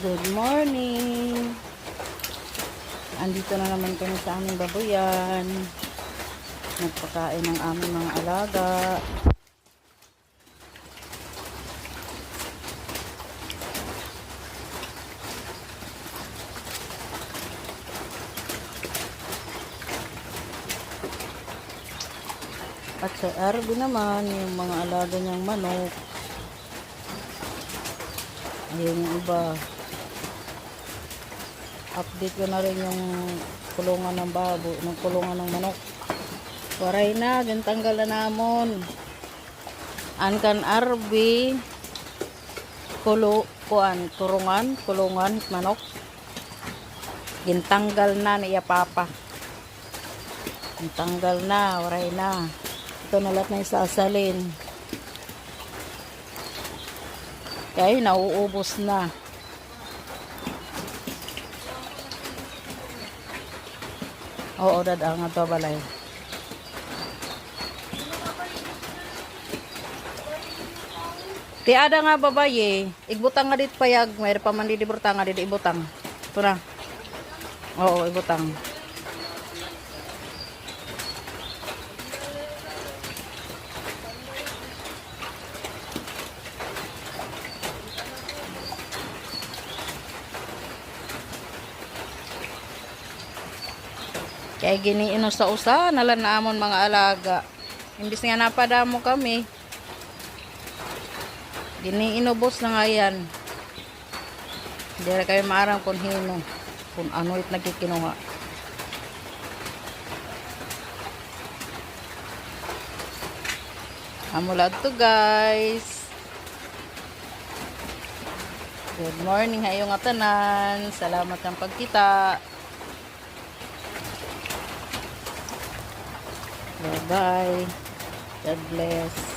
Good morning! Andito na naman kami sa aming babuyan. Nagpakain ng aming mga alaga. At sa RB naman, yung mga alaga niyang manok. Ayun yung iba. Update ko na rin yung kulungan ng babo, ng kulungan ng manok. Waray na, gantanggal na namon. Ankan RB, kulungan, manok. Gintanggal na niya papa. Gintanggal na, waray na. Ito na lahat na isasalin. Kaya nauubos na. Oo, dadang nga to balay. Ti ada nga babaye, igbutang nga dit payag, mayroon pa man di ibutang nga dit ibutang. Ito na. Oo, ibutang. Kaya giniino sa usa, nalan na amon mga alaga. Imbis nga napadamo kami. Giniinubos na nga yan. Hindi na kayo maarang kung hino. Kung ano it nagkikinuha. Amulad to guys. Good morning hayong atanan. Salamat ng pagkita. Bye-bye. God bless.